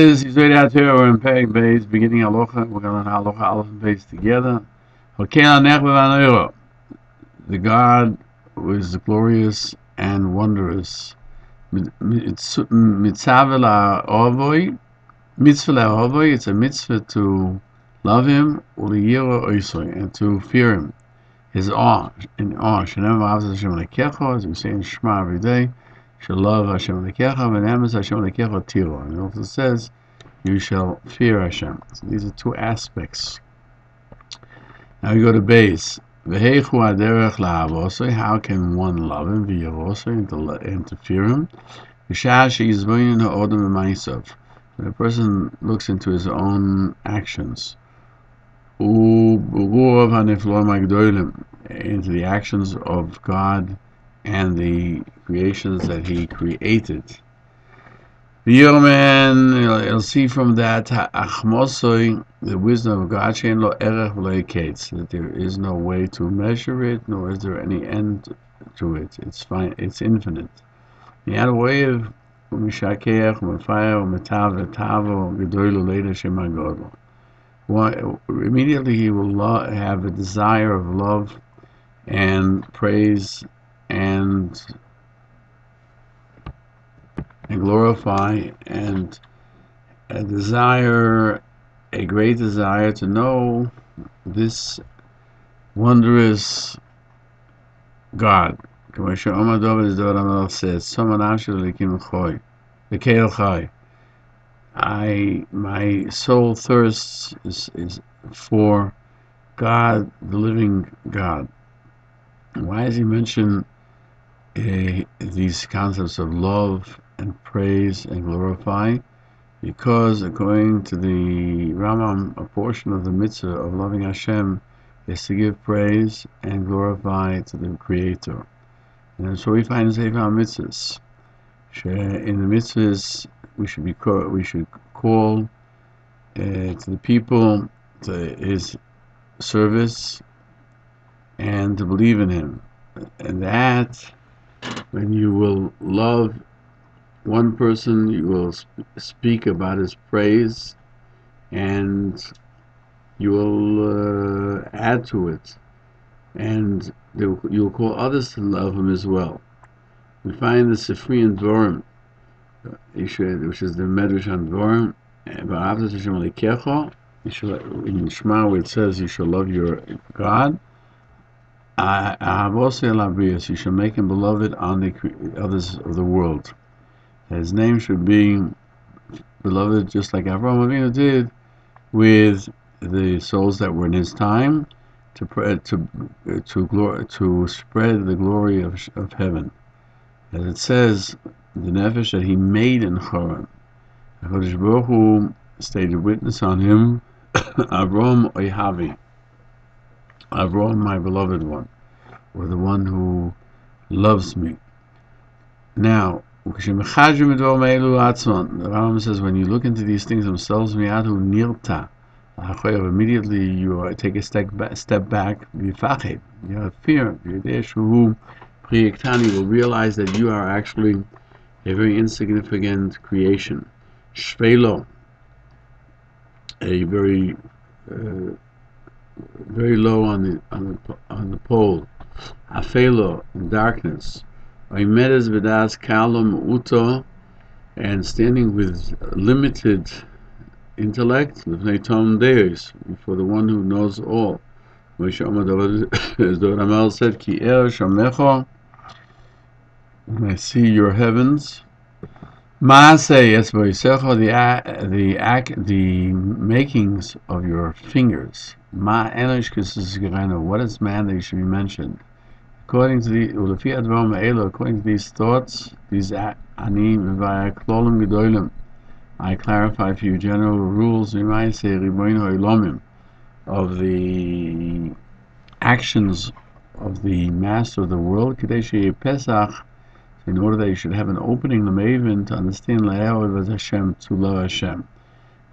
Is Yesodei HaTorah, we're in Perek Beis, beginning Halacha. We're going to learn Halacha Aleph and Beis together. The God who is glorious and wondrous. Mitzvah la'ovoi, it's a mitzvah to love Him, and to fear Him. His awe, as we say in Shema every day, shall love Hashem Elokecha, v'nemes Hashem Elokecha tiro. And it also says, you shall fear Hashem. So these are two aspects. Now we go to base. How can one love Him? And to fear Him. When a person looks into his own actions, into the actions of God and the creations that He created. You'll see from that the wisdom of God, that there is no way to measure it, nor is there any end to it. It's fine, it's infinite. He had a way of immediately he will have a desire of love and praise and glorify, and a great desire to know this wondrous God. David says, my soul thirsts is for God, the living God. Why does he mention these concepts of love and praise and glorify? Because according to the Rambam, a portion of the mitzvah of loving Hashem is to give praise and glorify to the Creator. And so we find in Sefer HaMitzvahs. In the mitzvahs, we should call to the people to His service and to believe in Him. And that when you will love one person, you will speak about his praise, and you will add to it, and you will call others to love him as well. We find the Sifrian Dvorim, which is the Medrash on Dvorim, in Shema, where it says you shall love your God. You shall make him beloved on the others of the world. His name should be beloved, just like Avraham Avinu did with the souls that were in his time, to spread the glory of heaven. As it says, the nefesh that he made in Choron, HaKadosh Baruch Hu stated witness on him, Avraham Oihavi, Avraham, my beloved one, or the one who loves me. Now, the Rambam says, when you look into these things themselves, immediately you take a step back, you have fear, you will realize that you are actually a very insignificant creation. Shvelo, a very low on the pole. Afelo, in darkness. Oimedes v'das kalom uto, and standing with limited intellect, l'fnei tom deis, for the one who knows all. As David Amel said, Ki shamecho, when I see your heavens, Maaseh Etzvoisecho, the makings of your fingers. Ma enosh k'sizgereno, what is man that you should be mentioned? According to these thoughts, I clarify for you general rules of the actions of the Master of the world, in order that you should have an opening, to understand Hashem, to love Hashem.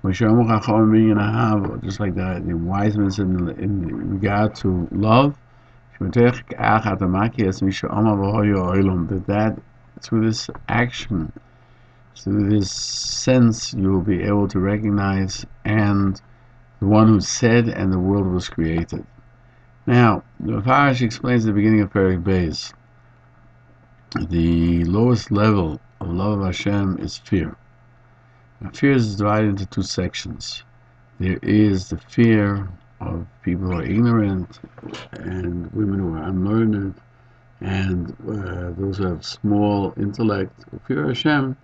Just like the wise men said in regard to love, that through this action Through this sense, you will be able to recognize and the one who said, and the world was created. Now, the Peirush explains the beginning of Perek Beis. The lowest level of love of Hashem is fear. Now, fear is divided into two sections. There is the fear of people who are ignorant and women who are unlearned and those who have small intellect who fear Hashem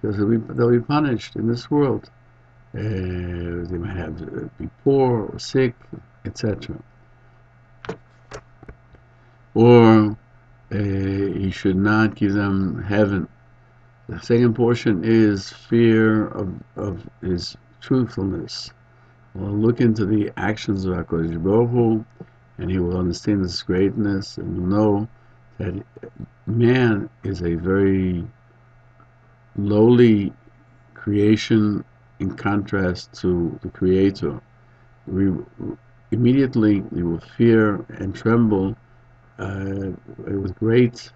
because they'll be punished in this world. They might have to be poor or sick, etc. Or he should not give them heaven. The second portion is fear of his truthfulness. We'll look into the actions of HaKadosh Baruch Hu, and he will understand his greatness and will know that man is a very lowly creation in contrast to the Creator. Immediately we will fear and tremble with great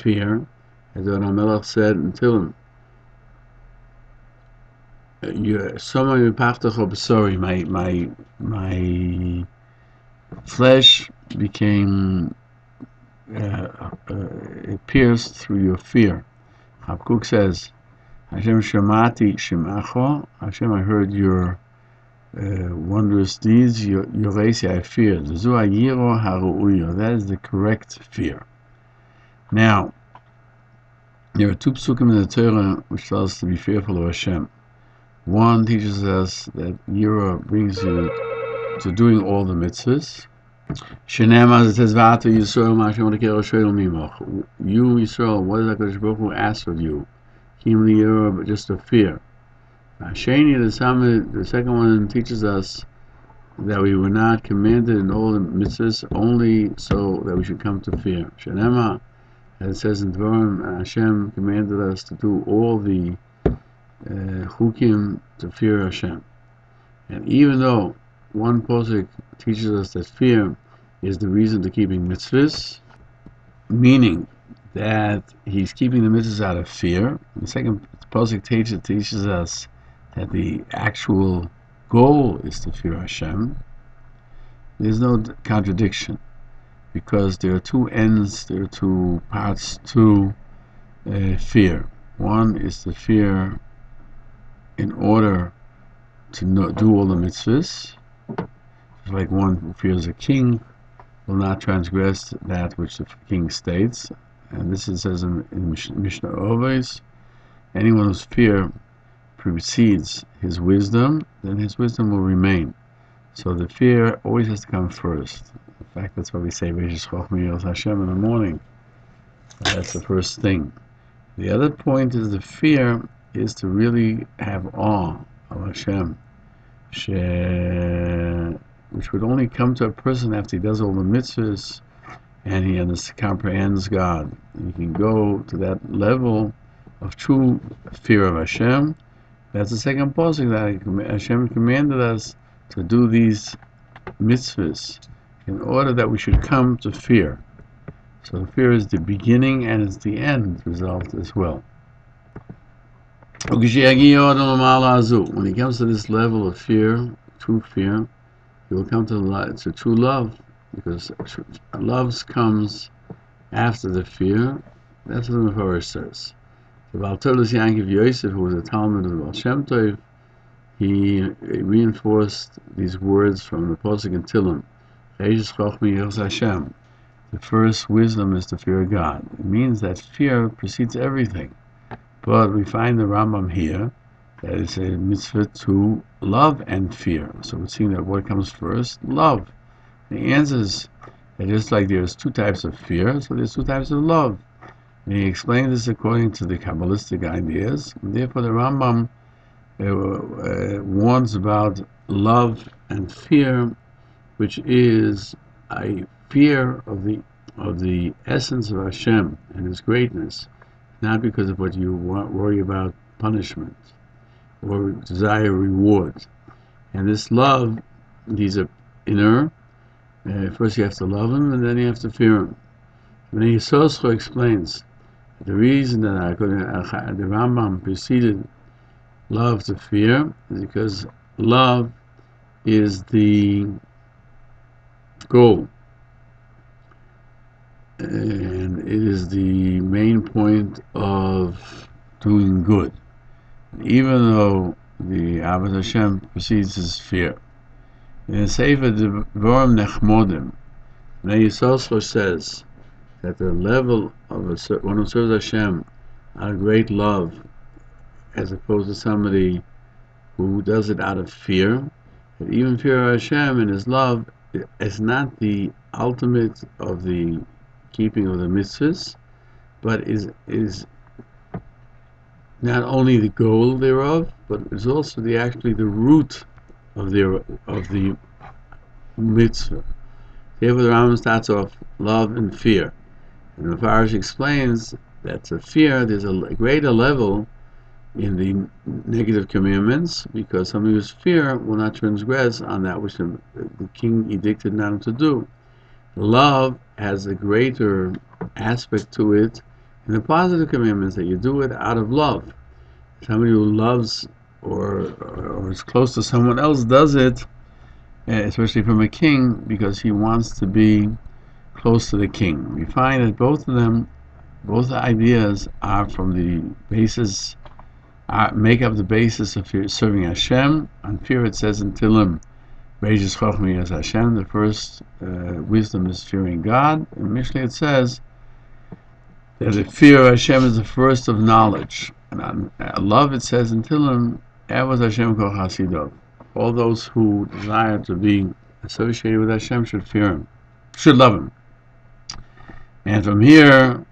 fear, as the Melech said in Tehillim, my flesh became pierced through your fear. Habakkuk says, Hashem Shemati Shemacho, Hashem, I heard your wondrous deeds, your Yoresi, I feared. That is the correct fear. Now, there are two psukim in the Torah which tell us to be fearful of Hashem. One teaches us that Yira brings you to doing all the mitzvahs. Shenema, it says, V'ata Yisrael, Ma'ashem Odekei Roshel Mimoch. You, Yisrael, what does HaKadosh Baruch Hu ask of you? Kim Yira, but just a fear. Sheni, the second one teaches us that we were not commanded in all the mitzvahs, only so that we should come to fear. Shenema, as it says in Dvarim, Hashem commanded us to do all the chukim to fear Hashem. And even though one posuk teaches us that fear is the reason to keeping mitzvahs, meaning that he's keeping the mitzvahs out of fear, the second posuk teaches us that the actual goal is to fear Hashem. There's no contradiction, because there are two ends, there are two parts to fear. One is the fear in order to do all the mitzvahs. It's like one who fears a king will not transgress that which the king states. And this it says in Mishnah always, anyone whose fear precedes his wisdom, then his wisdom will remain. So the fear always has to come first. In fact, that's why we say Hashem in the morning. That's the first thing. The other point is the fear is to really have awe of Hashem, which would only come to a person after he does all the mitzvahs and he comprehends God. And you can go to that level of true fear of Hashem. That's the second posuk, that Hashem commanded us to do these mitzvahs in order that we should come to fear. So fear is the beginning and it's the end result as well. When he comes to this level of fear, true fear, he will come to true love, because love comes after the fear. That's what the Peirush says. The Baal Toldos Yankiv Yosef, who was a Talmud of the Baal Shem Tov, he reinforced these words from the posuk in Tehillim. Hashem. The first wisdom is to fear God. It means that fear precedes everything. But we find the Rambam here that it's a mitzvah to love and fear. So we're seeing that what comes first? Love. The answer is that just like there's two types of fear, so there's two types of love. And he explained this according to the Kabbalistic ideas. And therefore the Rambam warns about love and fear, which is a fear of the essence of Hashem and His greatness, not because of what you worry about punishment or desire reward. And this love, these are inner. First you have to love Him, and then you have to fear Him. When Yesodei explains The reason that the Rambam preceded love to fear is because love is the goal, and it is the main point of doing good. Even though the Avodas Hashem precedes his fear. In the Sefer Devarim Nechmodim, Yesodei says that the level of one who serves Hashem out of great love, as opposed to somebody who does it out of fear, that even fear of Hashem and his love is not the ultimate of the keeping of the mitzvahs, but is not only the goal thereof, but is also actually the root of the mitzvah. Therefore, the Rambam starts off love and fear, and the Peirush explains that to fear there's a greater level in the negative commandments, because somebody who's fear will not transgress on that which the king edicted not to do. Love has a greater aspect to it in the positive commandments, that you do it out of love. Somebody who loves or is close to someone else does it, especially from a king, because he wants to be close to the king. We find that both ideas are from the basis, make up the basis of serving Hashem. On fear, it says in Tehillim, Beis Chochmah is Hashem. The first wisdom is fearing God. In Mishnah, it says that the fear of Hashem is the first of knowledge. And on love, it says in Tehillim, Avos Hashem kol chasidov. All those who desire to be associated with Hashem should fear Him, should love Him. And from here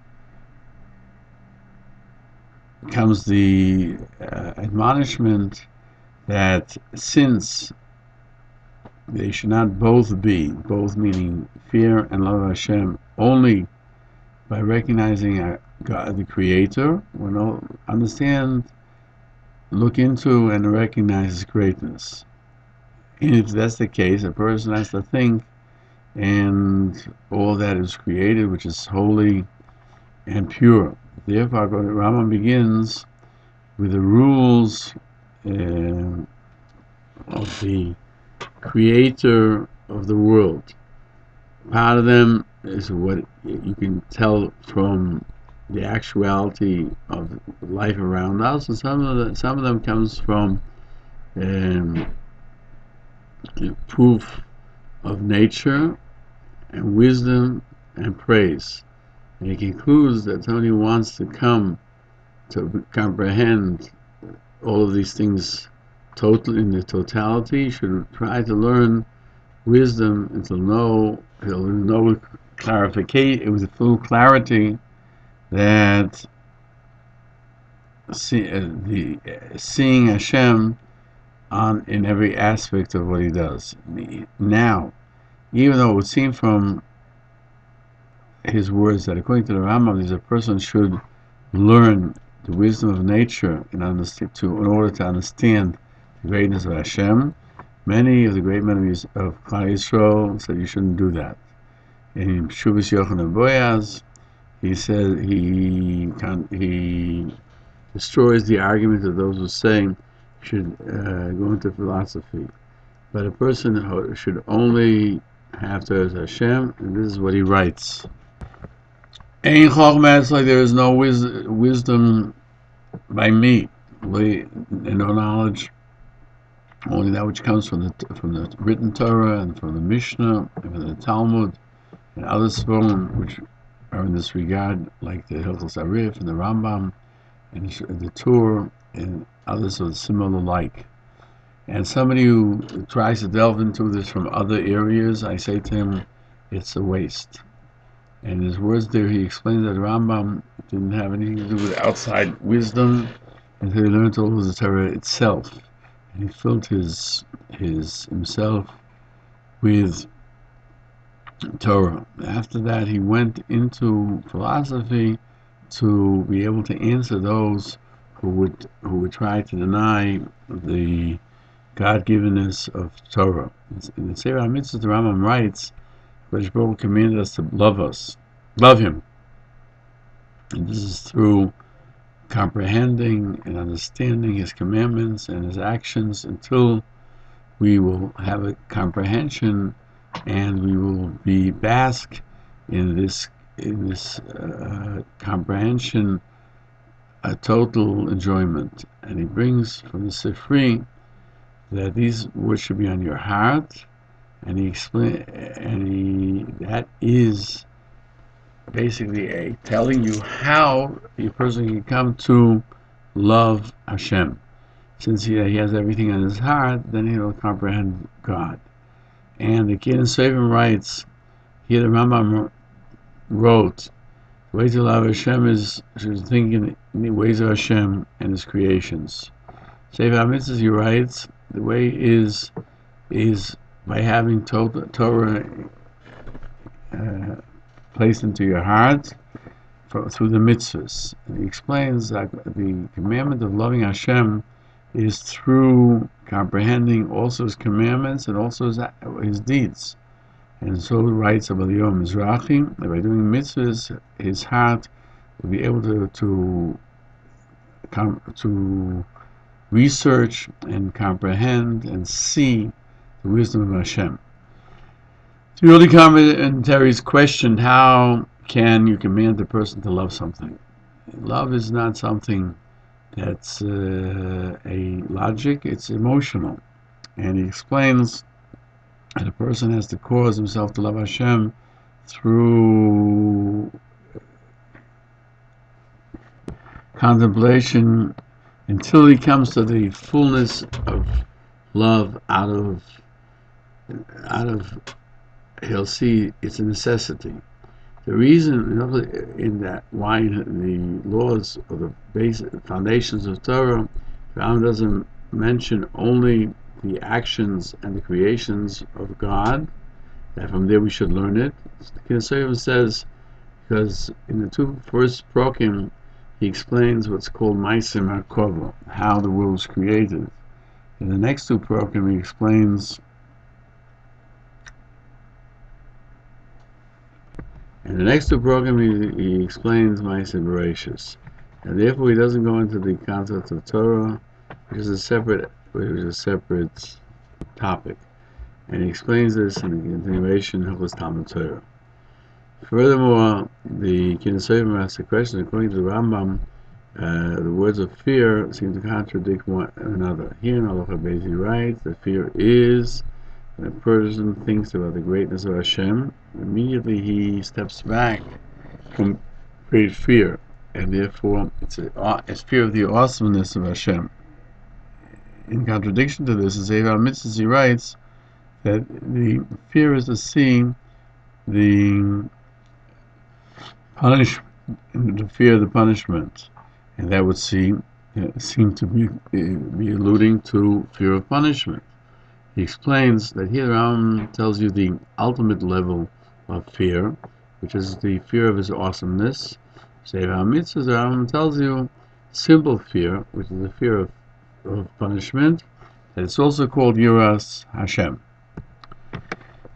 comes the admonishment that since they should not both meaning fear and love of Hashem, only by recognizing God, the Creator, we'll understand, look into, and recognize His greatness. And if that's the case, a person has to think, and all that is created, which is holy and pure. Therefore, Rambam begins with the rules of the Creator of the world. Part of them is what you can tell from the actuality of life around us, and some of them comes from proof of nature and wisdom and praise. And he concludes that somebody who wants to come to comprehend all of these things in the totality should try to learn wisdom and to know with clarification, with full clarity, that seeing Hashem in every aspect of what He does. Now, even though it would seem from his words that according to the Rambam, a person should learn the wisdom of nature in order to understand the greatness of Hashem, many of the great men of Klal Yisrael said you shouldn't do that. In Shuvas Yochanan Boyaz, he said he destroys the argument of those who say you should go into philosophy. But a person should only have to Hashem, and this is what he writes. Ein Chochmah, like there is no wisdom by me, and no knowledge, only that which comes from the written Torah and from the Mishnah and from the Talmud and other Sforim which are in this regard, like the Hilchos Sukkah and the Rambam and the Torah and others of similar like. And somebody who tries to delve into this from other areas, I say to him, it's a waste. And his words there, he explains that Rambam didn't have anything to do with outside wisdom until he learned all of the Torah itself. And he filled himself with Torah. After that, he went into philosophy to be able to answer those who would try to deny the God-givenness of Torah. In the Sefer HaMitzvot, the Rambam writes, Baruch commanded us to love Him. And this is through comprehending and understanding His commandments and His actions until we will have a comprehension and we will be bask in this comprehension, a total enjoyment. And he brings from the Sifri that these words should be on your heart, and that is basically telling you how a person can come to love Hashem. Since he has everything on his heart, then he will comprehend God. And the Kid and Savin writes, here the Rambam wrote, the way to love Hashem is thinking in the ways of Hashem and His creations. Sefer HaMitzvahs, he writes, the way is by having Torah placed into your heart through the mitzvahs. And he explains that the commandment of loving Hashem is through comprehending also His commandments and also His deeds. And so he writes about Yom Mizrahi, that by doing mitzvahs, his heart will be able to research and comprehend and see the wisdom of Hashem. The early commentaries questioned, how can you command a person to love something? Love is not something that's a logic, it's emotional. And he explains that a person has to cause himself to love Hashem through contemplation until he comes to the fullness of love out of he'll see it's a necessity. The reason in that why the laws or the basic foundations of Torah, Rambam doesn't mention only the actions and the creations of God, that from there we should learn it. The Kinsayim says, because in the two first prokim, he explains what's called Maisim HaKovo, how the world was created. In the next two prokim, he explains, he explains Maisim Bereshis. And therefore he doesn't go into the concept of Torah, which is a separate topic. And he explains this in the continuation of Hilchos Talmud Torah. Furthermore, the Kinsayim asks the question, according to the Rambam, the words of fear seem to contradict one another. Here in Halacha Beis he writes that fear is when a person thinks about the greatness of Hashem, immediately he steps back from great fear, and therefore it's fear of the awesomeness of Hashem. In contradiction to this, in Sefer HaMitzvahs he writes that the fear is to see the punishment, the fear of the punishment, and that would seem to be alluding to fear of punishment. He explains that here Rambam tells you the ultimate level of fear, which is the fear of His awesomeness. Sefer HaMitzvahs, Rambam tells you simple fear, which is the fear of punishment, that it's also called Yiras Hashem.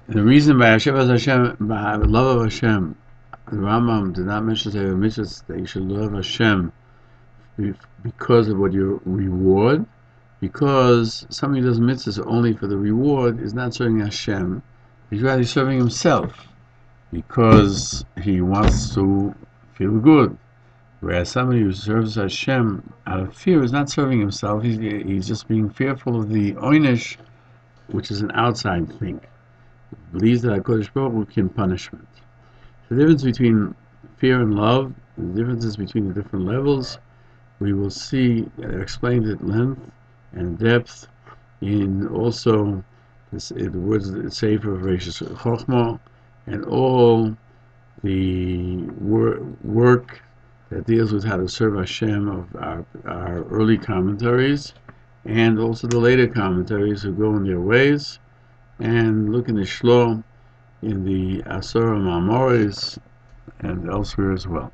The reason by love of Hashem, the Rambam did not mention Sefer HaMitzvahs that you should love Hashem because of what your reward, because somebody who does mitzvahs only for the reward is not serving Hashem, he's rather serving himself, because he wants to feel good. Whereas somebody who serves Hashem out of fear is not serving himself, he's just being fearful of the oynish, which is an outside thing. He believes that HaKadosh Baruch Hu can punishment. The difference between fear and love, the differences between the different levels, we will see explained at length and depth in also the words of the Sefer of Reishis Chochmah, and all the work that deals with how to serve Hashem of our early commentaries, and also the later commentaries who go in their ways, and look in the Shlo, in the Asura Mamoris, and elsewhere as well.